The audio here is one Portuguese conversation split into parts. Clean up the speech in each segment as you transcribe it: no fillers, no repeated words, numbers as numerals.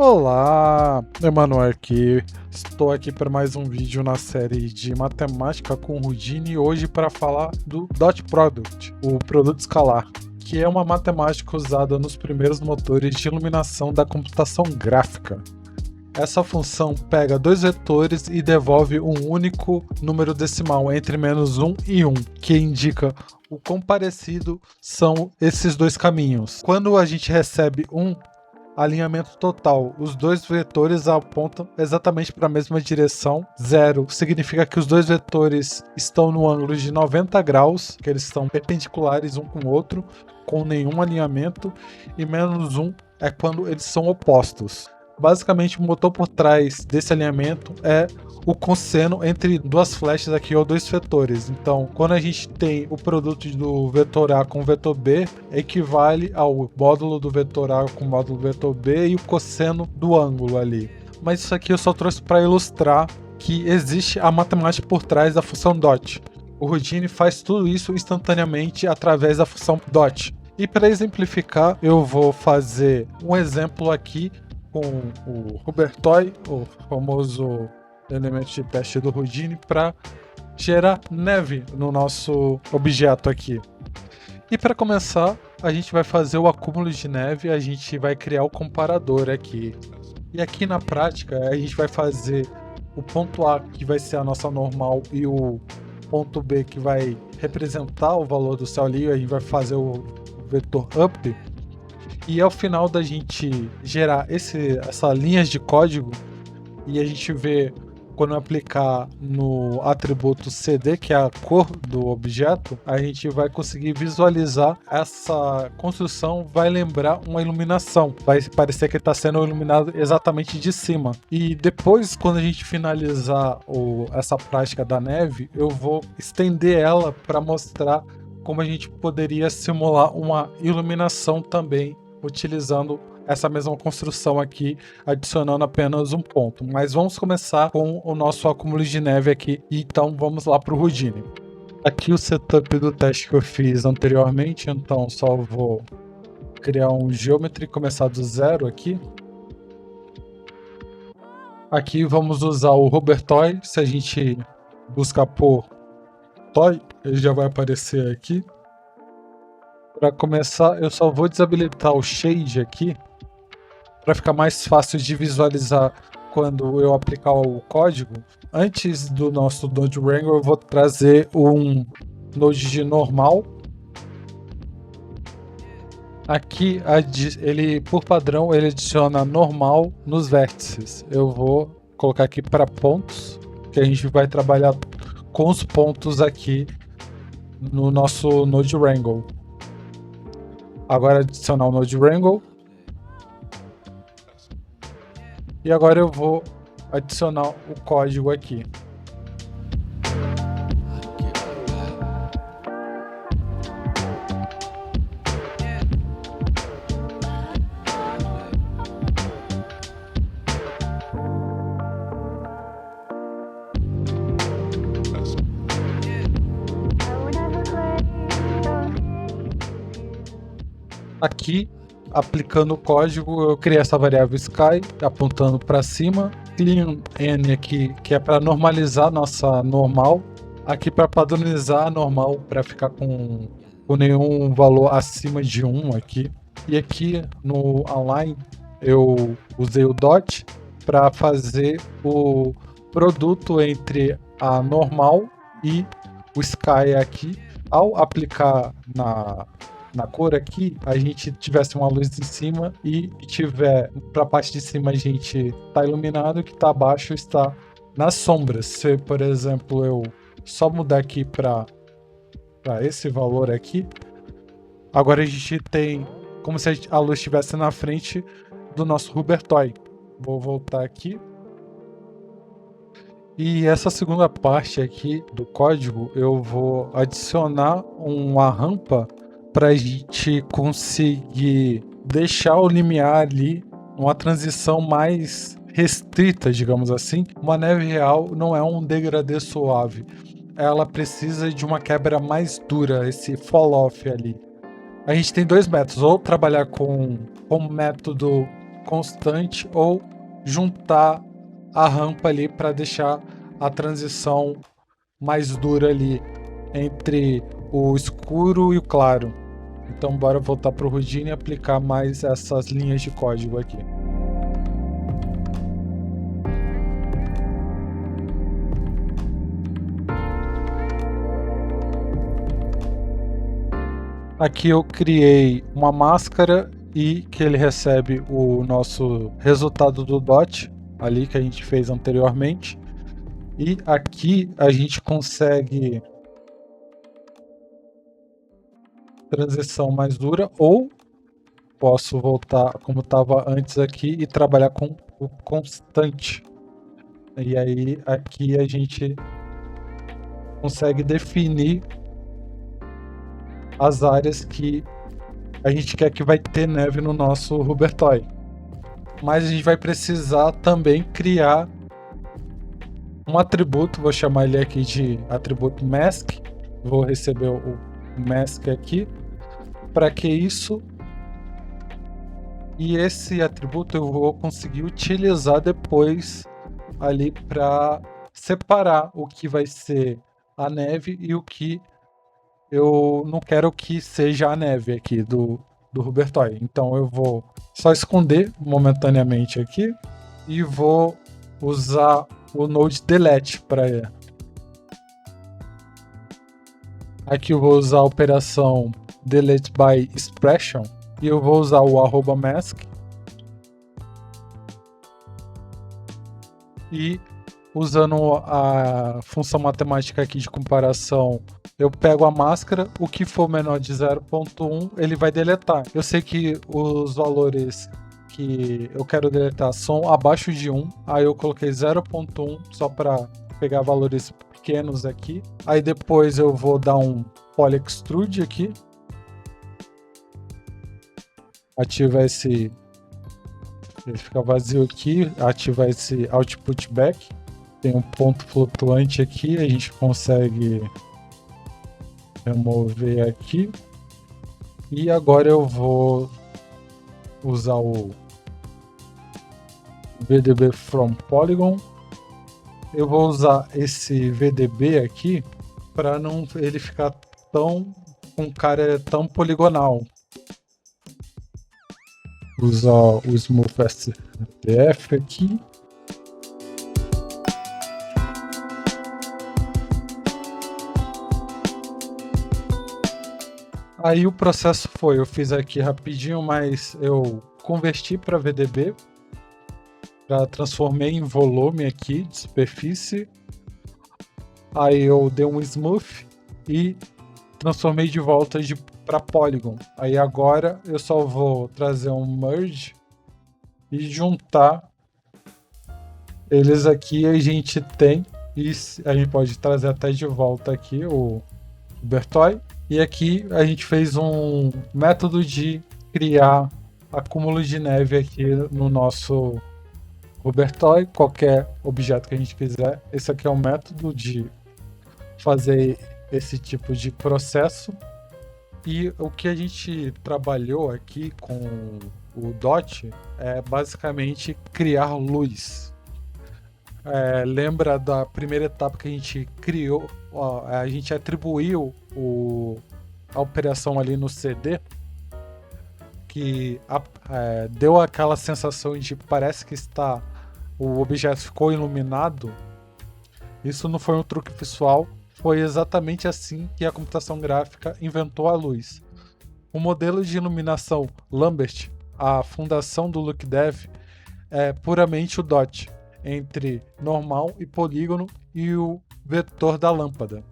Olá, Emanuel aqui. Estou aqui para mais um vídeo na série de matemática com Houdini, hoje para falar do dot product, o produto escalar, que é uma matemática usada nos primeiros motores de iluminação da computação gráfica. Essa função pega dois vetores e devolve um único número decimal entre -1 e 1, que indica o quão parecido são esses dois caminhos. Quando a gente recebe um alinhamento total, os dois vetores apontam exatamente para a mesma direção. 0 significa que os dois vetores estão no ângulo de 90 graus, que eles estão perpendiculares um com o outro, com nenhum alinhamento, e -1 é quando eles são opostos. Basicamente, o motor por trás desse alinhamento é o cosseno entre duas flechas aqui, ou dois vetores. Então, quando a gente tem o produto do vetor A com o vetor B, equivale ao módulo do vetor A com o módulo do vetor B e o cosseno do ângulo ali. Mas isso aqui eu só trouxe para ilustrar que existe a matemática por trás da função dot. O Houdini faz tudo isso instantaneamente através da função dot. E para exemplificar, eu vou fazer um exemplo aqui com o Rubertoy, o famoso elemento de teste do Houdini, para gerar neve no nosso objeto aqui. E para começar, a gente vai fazer o acúmulo de neve, a gente vai criar o comparador aqui. E aqui na prática, a gente vai fazer o ponto A, que vai ser a nossa normal, e o ponto B, que vai representar o valor do céu ali, a gente vai fazer o vetor up. E ao final da gente gerar essas linhas de código, e a gente vê quando aplicar no atributo CD, que é a cor do objeto, a gente vai conseguir visualizar essa construção, vai lembrar uma iluminação, vai parecer que está sendo iluminado exatamente de cima. E depois, quando a gente finalizar essa prática da neve, eu vou estender ela para mostrar como a gente poderia simular uma iluminação também, utilizando essa mesma construção aqui, adicionando apenas um ponto. Mas vamos começar com o nosso acúmulo de neve aqui, então vamos lá para o Houdini. Aqui o setup do teste que eu fiz anteriormente, então só vou criar um geometry, começar do zero aqui. Aqui vamos usar o Rubertoy, se a gente buscar por toy, ele já vai aparecer aqui. Para começar, eu só vou desabilitar o Shade aqui, para ficar mais fácil de visualizar quando eu aplicar o código. Antes do nosso Node Wrangler, eu vou trazer um Node de normal. Aqui, ele por padrão, ele adiciona normal nos vértices. Eu vou colocar aqui para pontos, que a gente vai trabalhar com os pontos aqui no nosso Node Wrangler. Agora adicionar o Node Wrangler. E agora eu vou adicionar o código aqui. Aqui, aplicando o código, eu criei essa variável sky, apontando para cima. Clean n aqui, que é para normalizar nossa normal. Aqui para padronizar a normal, para ficar com nenhum valor acima de 1 aqui. E aqui no align, eu usei o dot para fazer o produto entre a normal e o sky aqui. Ao aplicar na cor aqui, a gente tivesse uma luz em cima e tiver para a parte de cima a gente tá iluminado, que tá abaixo está nas sombras. Se, por exemplo, eu só mudar aqui para esse valor aqui, agora a gente tem como se a luz estivesse na frente do nosso Rubertoy. Vou voltar aqui. E essa segunda parte aqui do código, eu vou adicionar uma rampa para a gente conseguir deixar o limiar ali, uma transição mais restrita, digamos assim. Uma neve real não é um degradê suave, ela precisa de uma quebra mais dura, esse fall off ali. A gente tem dois métodos, ou trabalhar com o método constante ou juntar a rampa ali para deixar a transição mais dura ali entre o escuro e o claro. Então bora voltar para o Houdini e aplicar mais essas linhas de código aqui. Aqui eu criei uma máscara e que ele recebe o nosso resultado do dot ali que a gente fez anteriormente. E aqui a gente consegue transição mais dura, ou posso voltar como estava antes aqui e trabalhar com o constante. E aí aqui a gente consegue definir as áreas que a gente quer que vai ter neve no nosso Rubertoy. Mas a gente vai precisar também criar um atributo, vou chamar ele aqui de atributo mask. Vou receber o mask aqui. Para que isso? E esse atributo eu vou conseguir utilizar depois ali para separar o que vai ser a neve e o que eu não quero que seja a neve aqui do Rubertoy. Então eu vou só esconder momentaneamente aqui e vou usar o node delete para aqui eu vou usar a operação delete by expression e eu vou usar o @mask e usando a função matemática aqui de comparação, eu pego a máscara, o que for menor de 0.1 ele vai deletar. Eu sei que os valores que eu quero deletar são abaixo de 1, aí eu coloquei 0.1 só para pegar valores pequenos aqui. Aí depois eu vou dar um poly extrude aqui, ativar esse, ele fica vazio aqui, ativar esse output back. Tem um ponto flutuante aqui, a gente consegue remover aqui. E agora eu vou usar o VDB from polygon. Eu vou usar esse VDB aqui para não ele ficar tão com cara tão poligonal. Usar o Smooth SDF aqui. Aí o processo foi, eu fiz aqui rapidinho, mas eu converti para VDB, já transformei em volume aqui de superfície. Aí eu dei um smooth e transformei de volta para polygon. Aí agora eu só vou trazer um merge e juntar eles aqui. A gente tem, e a gente pode trazer até de volta aqui o Rubertoy. E aqui a gente fez um método de criar acúmulo de neve aqui no nosso Rubertoy, qualquer objeto que a gente quiser. Esse aqui é o método de fazer esse tipo de processo. E o que a gente trabalhou aqui com o DOT é basicamente criar luz. Lembra da primeira etapa que a gente criou, a gente atribuiu a operação ali no CD, que deu aquela sensação de parece que o objeto ficou iluminado. Isso não foi um truque visual, foi exatamente assim que a computação gráfica inventou a luz. O modelo de iluminação Lambert, a fundação do LookDev, é puramente o DOT entre normal e polígono e o vetor da lâmpada.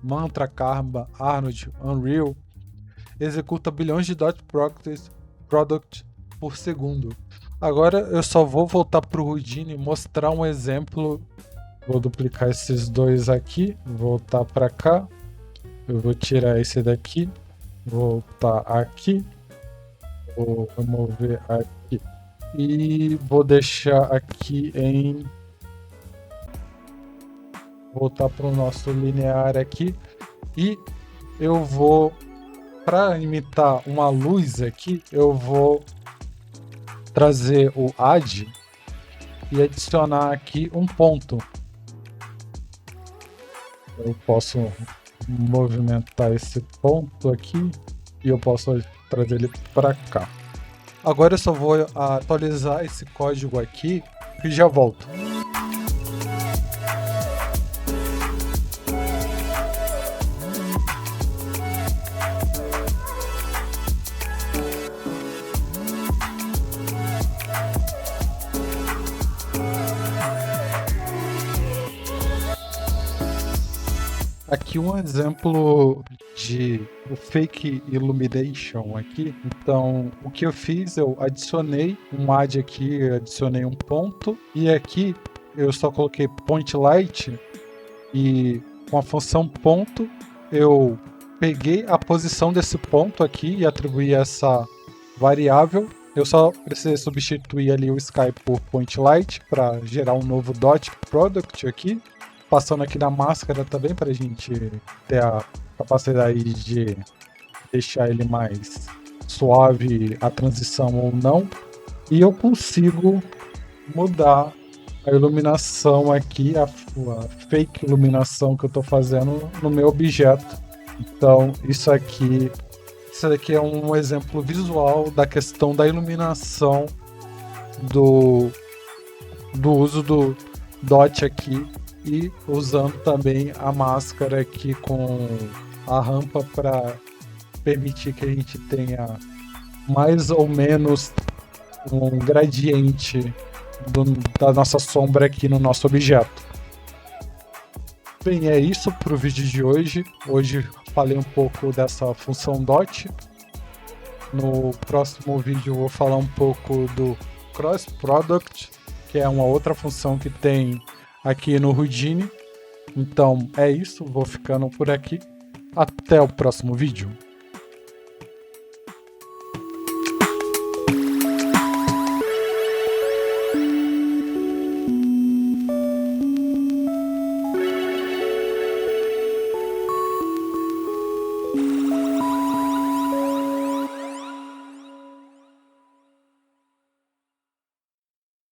Mantra, Karma, Arnold, Unreal executa bilhões de dot product por segundo. Agora eu só vou voltar para o Houdini e mostrar um exemplo. Vou duplicar esses dois aqui, voltar para cá. Eu vou tirar esse daqui, voltar aqui, vou remover aqui e vou deixar aqui em voltar para o nosso linear aqui. E eu vou, para imitar uma luz aqui, eu vou trazer o add e adicionar aqui um ponto. Eu posso movimentar esse ponto aqui e eu posso trazer ele para cá. Agora eu só vou atualizar esse código aqui e já volto. Aqui um exemplo de o Fake Illumination aqui. Então, o que eu fiz, eu adicionei um add aqui, adicionei um ponto, e aqui eu só coloquei point light, e com a função ponto, eu peguei a posição desse ponto aqui e atribuí essa variável. Eu só precisei substituir ali o sky por point light para gerar um novo dot product aqui. Passando aqui na máscara também para a gente ter a capacidade de deixar ele mais suave a transição ou não. E eu consigo mudar a iluminação aqui, a fake iluminação que eu estou fazendo no meu objeto. Então isso daqui é um exemplo visual da questão da iluminação do uso do dot aqui. E usando também a máscara aqui com a rampa para permitir que a gente tenha mais ou menos um gradiente da nossa sombra aqui no nosso objeto. Bem, é isso para o vídeo de hoje. Hoje falei um pouco dessa função dot. No próximo vídeo eu vou falar um pouco do cross product, que é uma outra função que tem aqui no Houdini. Então é isso, vou ficando por aqui. Até o próximo vídeo.